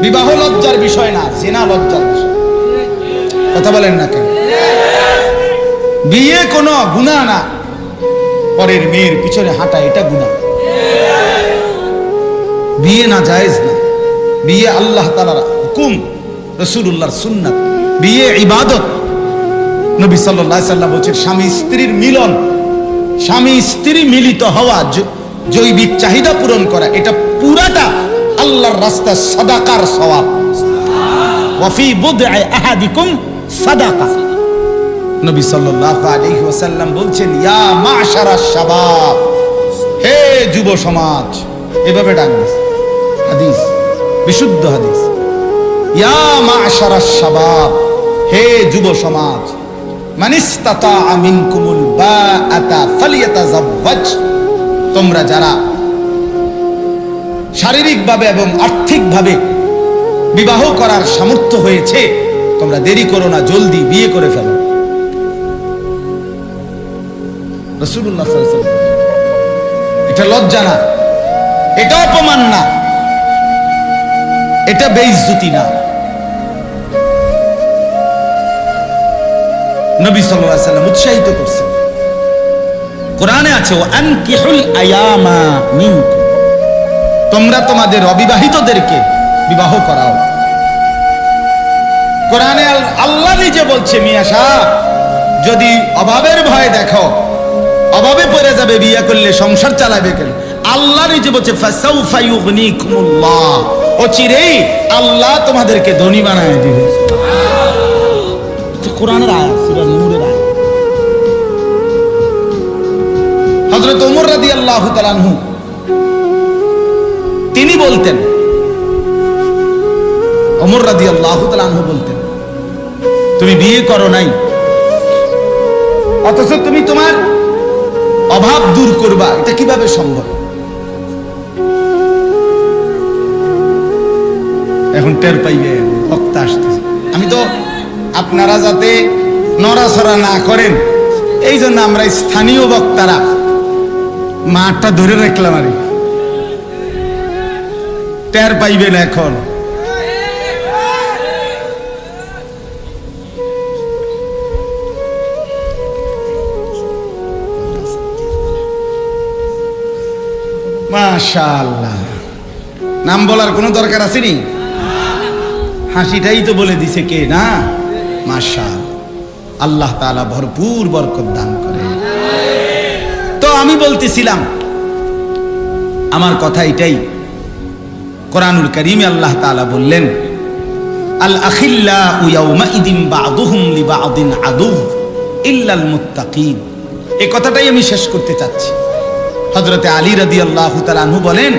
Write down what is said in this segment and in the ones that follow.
বিবাহ লজ্জার বিষয় না, জিনা লজ্জার বিষয়। কথা বলেন না কেন? বিয়ে কোনো গুনাহ না, পরের মেয়ের পিছনে হাঁটা এটা গুনাহ। বিয়ে না জায়েজ না, বিয়ে আল্লাহ তাআলার হুকুম, রাসূলুল্লাহর সুন্নাত। বিয়ে ইবাদত। নবী সাল্লাল্লাহু আলাইহি ওয়াসাল্লাম বলেছেন স্বামী স্ত্রীর মিলন, স্বামী স্ত্রী মিলিত হওয়া, জৈবিক চাহিদা পূরণ করা, এটা পুরাটা আল্লাহর রাস্তায় সাদাকার সওয়াব। ওয়া ফি বুদ'i আহাদিকুম সাদাকা। নবী সাল্লাল্লাহু আলাইহি ওয়াসাল্লাম বলছেন ইয়া মা'শারাশ শাবাব, হে যুব সমাজ, এভাবে ডাকবে। হাদিস, বিশুদ্ধ হাদিস। ইয়া মা'শারাশ শাবাব, হে যুব সমাজ, মান ইসতাতা'a মিনকুমুল বাআতা ফালইয়াতাযাওয়াজ। তোমরা যারা শারীরিকভাবে এবং আর্থিকভাবে বিবাহ করার সামর্থ্য হয়েছে, তোমরা দেরি করো না, জলদি বিয়ে করে ফেলো। রাসূলুল্লাহ সাল্লাল্লাহু আলাইহি ওয়াসাল্লাম। এটা লজ্জা না, এটা অপমান না, এটা বেইজ্জতি না। নবী সাল্লাল্লাহু আলাইহি ওয়াসাল্লাম উৎসাহিত করছেন। কোরআনে আছে ওয়া আনকিহুল আয়ামা মিনকুম, তোমরা তোমাদের অবিবাহিতদেরকে বিবাহ করাও। কোরআনে আল্লাহ নিজে বলছে মিয়া সাহেব, যদি অভাবের ভয় দেখো, অভাবে পড়ে যাবে, বিয়ে করলে সংসার চালাবে কেন, আল্লাহ নিজে বলছে ফাসাউফা ইউগনিকুমুল্লাহ, অচিরেই আল্লাহ তোমাদেরকে ধনী বানায় দিবে। কোরআনের আয়াত, সূরা নূরের আয়াত। হযরত ওমর রাদিয়াল্লাহু তাআলা আনহু তিনি বলতেন, ওমর রাদিয়াল্লাহু তাআলা আনহু বলতেন, তুমি বিয়ে করো নাই, অথচ তুমি তোমার অভাব দূর করবা, এটা কিভাবে সম্ভব? এখন টের পাইবে বক্তা আসতেছে। আমি তো আপনারা যাতে নড়াচড়া না করেন এই জন্য আমরা স্থানীয় বক্তারা মাঠটা ধরে রাখলাম, আর টের পাইবেন এখন। মাশাআল্লাহ, নাম বলার কোনো দরকার আছে নি? হাসিটাই তো বলে দিছে কে না? মাশাআল্লাহ, আল্লাহ তাআলা ভরপুর বরকত দান করে। তো আমি বলতেছিলাম, আমার কথা এটাই, কোরআনুল কারীমে আল্লাহ তাআলা বললেন আল আখিল্লাউ ইয়াউমাইদিন বা'দুহুম লিবা'দিন আদুউ ইল্লাল মুত্তাকিন। এই কথাটাই আমি শেষ করতে চাচ্ছি। হযরতে আলী রাদিয়াল্লাহু তাআলা আনহু বলেন,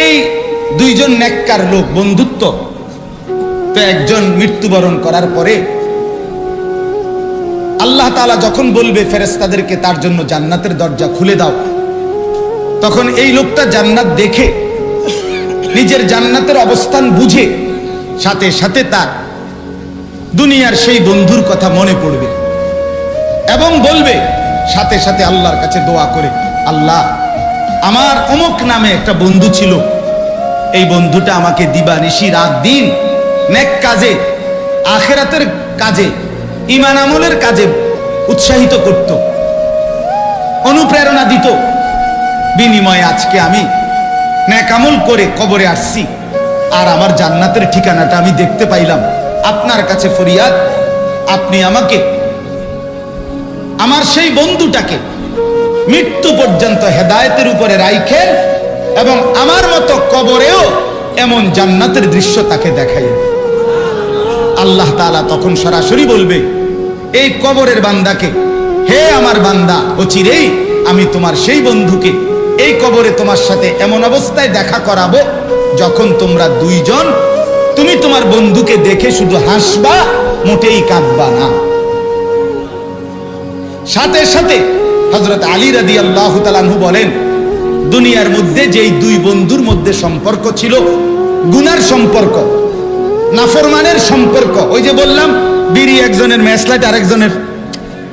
এই দুইজন নেককার লোক বন্ধুত্ব, তো একজন মৃত্যুবরণ করার পরে আল্লাহ তাআলা যখন বলবে ফেরেশতাদেরকে তার জন্য জান্নাতের দরজা খুলে দাও, তখন এই লোকটা জান্নাত দেখে নিজের জান্নাতের অবস্থান বুঝে সাথে সাথে তার দুনিয়ার সেই বন্ধুর কথা মনে পড়বে এবং বলবে সাথে সাথে আল্লাহর কাছে দোয়া করে, আল্লাহ, আমার অমুক নামে একটা বন্ধু ছিল, এই বন্ধুটা আমাকে দিবানিশি রাত দিন নেক কাজে, আখিরাতের কাজে, ঈমান আমলের কাজে উৎসাহিত করত, অনুপ্রেরণা দিত। বিনিময়ে আজকে আমি নেক আমল করে কবরে আসছি, আর আমার জান্নাতের ঠিকানাটা আমি দেখতে পাইলাম। আপনার কাছে ফরিয়াদ, আপনি আমাকে, আমার সেই বন্ধুটাকে মৃত্যু পর্যন্ত হেদায়েতের উপরে রাখেন এবং আমার মতো কবরেও এমন জান্নাতের দৃশ্য তাকে দেখাইন। আল্লাহ তাআলা তখন সরাসরি বলবে এই কবরের বান্দাকে, হে আমার বান্দা, অচিরেই আমি তোমার সেই বন্ধুকে এই কবরে তোমার সাথে এমন অবস্থায় দেখা করাবো যখন তোমরা দুইজন, তুমি তোমার বন্ধুকে দেখে শুধু হাসবা, মোটেই কাঁদবা না। সাথে সাথে হযরত আলী রাদিয়াল্লাহু তাআলা আনহু বলেন, দুনিয়ার মধ্যে যেই দুই বন্ধুর মধ্যে সম্পর্ক ছিল গুনার সম্পর্ক, নাফরমানের সম্পর্ক, ওই যে বললাম বিড়ি একজনের, ম্যাচলাইট আরেকজনের,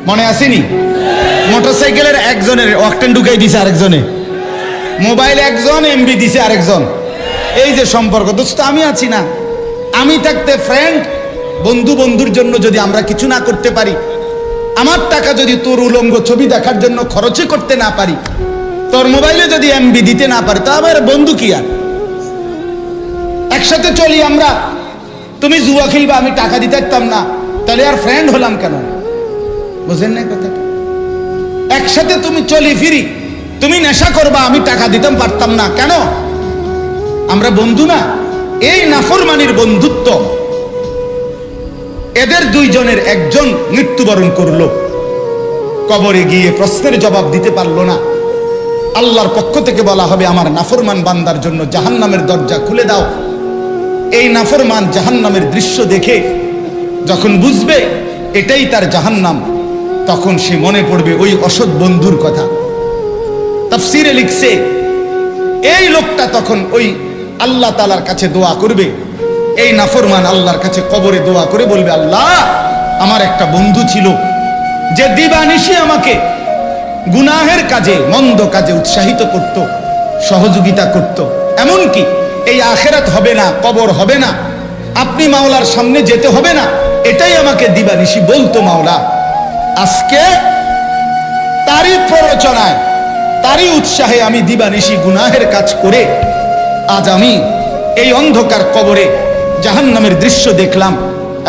মনে আসেনি? মোটরসাইকেলের একজনের অকটেন ঢুকাই দিছে আরেকজনে, মোবাইল একজন এমবি দিছে আরেকজন, এই যে সম্পর্ক, দোস্ত আমি আছি না, আমি থাকতে ফ্রেন্ড, বন্ধু বন্ধুর জন্য যদি আমরা কিছু না করতে পারি, আমার টাকা যদি তোর উলঙ্গ ছবি দেখার জন্য খরচই করতে না পারি, তোর মোবাইলে যদি এমবি দিতে না পারি, তা আমার বন্ধু কি আর? একসাথে চলি আমরা, তুমি জুয়া খেলবা, আমি টাকা দিতে পারতাম না, তাহলে আর ফ্রেন্ড হলাম কেন? বুঝেন না কথাটা? একসাথে তুমি চলি ফিরি, তুমি নেশা করবা, আমি টাকা দিতাম পারতাম না কেন? আমরা বন্ধু না? এই নাফরমানির বন্ধুত্ব। এদের দুইজনের একজন মৃত্যুবরণ করলো, কবরে গিয়ে প্রশ্নের জবাব দিতে পারলো না। আল্লাহর পক্ষ থেকে বলা হবে, আমার নাফরমান বান্দার জন্য জাহান্নামের দরজা খুলে দাও। এই নাফরমান জাহান্নামের দৃশ্য দেখে যখন বুঝবে এটাই তার জাহান্নাম, তখন সে মনে পড়বে ওই অসৎ বন্ধুর কথা। তাফসীরে লিখছে, এই লোকটা তখন ওই আল্লাহ তাআলার কাছে দোয়া করবে। এই নাফরমান আল্লাহর কাছে কবরে দোয়া করে বলবে, আল্লাহ, আমার একটা বন্ধু ছিল যে দিবানিশি আমাকে গুনাহের কাজে, মন্দ কাজে উৎসাহিত করত, সহযোগিতা করত। এমনকি এই আখিরাত হবে না, কবর হবে না, আপনি মাওলার সামনে যেতে হবে না, এটাই আমাকে দিবানিশি বলতো মাওলা। আজকে তারই প্ররোচনায়, তারই উৎসাহে আমি দিবানিশি গুনাহের কাজ করে আজ আমি এই অন্ধকার কবরে জাহান্নামের দৃশ্য দেখলাম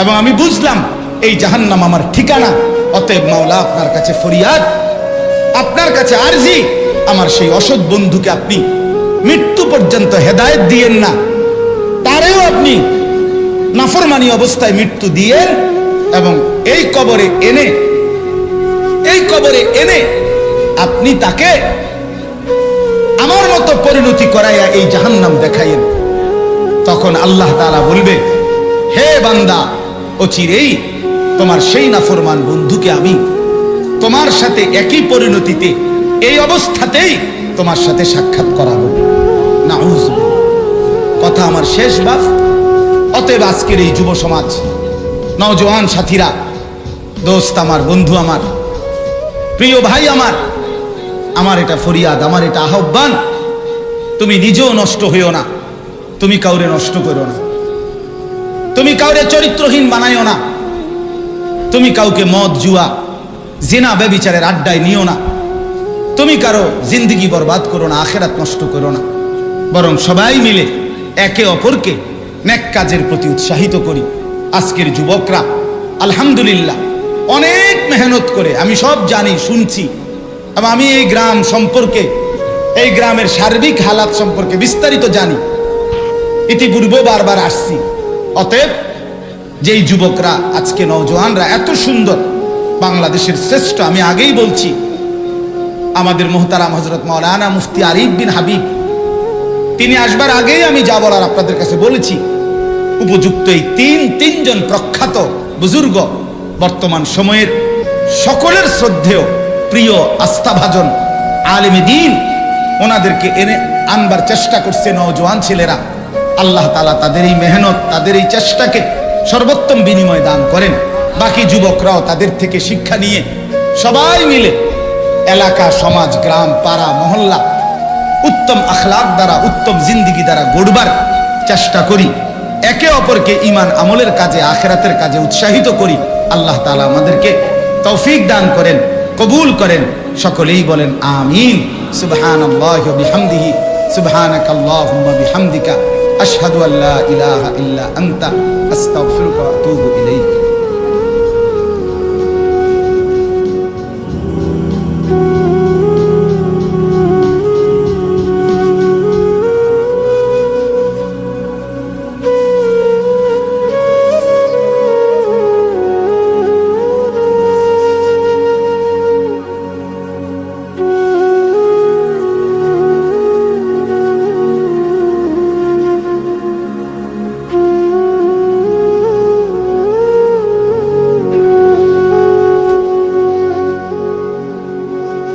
এবং আমি বুঝলাম এই জাহান্নাম আমার ঠিকানা। অতএব মাওলা, আপনার কাছে ফরিয়াদ, আপনার কাছে আরজি, আমার সেই অসৎ বন্ধুকে আপনি মৃত্যু পর্যন্ত হেদায়েত দিয়েন না, তারেও আপনি নাফরমানি অবস্থায় মৃত্যু দিয়েন এবং এই কবরে এনে আপনি তাকে আমার মতো পরিণতি করাইয়া এই জাহান্নাম দেখাইয়েন। তখন আল্লাহ তাআলা বলবে, হে বান্দা, অচিরেই তোমার সেই নাফরমান বন্ধুকে আমি তোমার সাথে একই পরিণতিতে, এই অবস্থাতেই তোমার সাথে সাক্ষাৎ করাবো। নাউযুবিল্লাহ। কথা আমার শেষ বাপ। অতএব আজকের এই যুব সমাজ, নওজোয়ান সাথীরা, দোস্ত আমার, বন্ধু আমার, প্রিয় ভাই আমার এটা ফরিয়াদ, আমার এটা আহ্বান, তুমি নিজেও নষ্ট হইও না, তুমি কাউরে নষ্ট করো না, তুমি কাউরে চরিত্রহীন বানাইও না, তুমি কাউকে মদ, জুয়া, জিনা, ব্যভিচারের আড্ডায় নিও না, তুমি কারো জিন্দেগি বরবাদ করো না, আখিরাত নষ্ট করো না, বরং সবাই মিলে একে অপরকে নেক কাজের প্রতি উৎসাহিত করি। আজকের যুবকরা আলহামদুলিল্লাহ অনেক মেহনত করে, আমি সব জানি, শুনছি, এবং আমি এই গ্রাম সম্পর্কে, এই গ্রামের সার্বিক হালাত সম্পর্কে বিস্তারিত জানি, ইতিপূর্বে বারবার আসছি। অতএব যেই যুবকরা, আজকে নওজোয়ানরা এত সুন্দর, বাংলাদেশের শ্রেষ্ঠ, আমি আগেই বলছি, আমাদের মুহতারাম হযরত মাওলানা মুফতি আরিফ বিন হাবিব, তিনি আসবার আগেই আমি যা বলার আপনাদের কাছে বলেছি। উপযুক্ত এই তিনজন প্রখ্যাত বুজুর্গ, বর্তমান সময়ের সকলের শ্রদ্ধেয়, প্রিয়, আস্থাভাজন আলেমে দ্বীন, ওনাদেরকে এনে আনবার চেষ্টা করছে নওজোয়ান ছেলেরা। আল্লাহ তাআলা তাদের এই মেহনত, তাদের এই চেষ্টাকে সর্বোত্তম বিনিময় দান করেন। বাকি যুবকরাও তাদের থেকে শিক্ষা নিয়ে সবাই মিলে এলাকা, সমাজ, গ্রাম, পাড়া, মহল্লা উত্তম আখলাক দ্বারা, উত্তম জিন্দেগি দ্বারা গড়বার চেষ্টা করি। একে অপরকে ঈমান আমলের কাজে, আখিরাতের কাজে উৎসাহিত করি। আল্লাহ তাআলা আমাদেরকে তৌফিক দান করেন, কবুল করেন। সকলেই বলেন আমিন। সুবহানাল্লাহি ওয়া বিহামদিহি, সুবহানাকাল্লাহুম্মা বিহামদিকা, আশহাদু আল্লা ইলাহা ইল্লা আনতা, আস্তাগফিরুকা ওয়া আতুবু ইলাইক।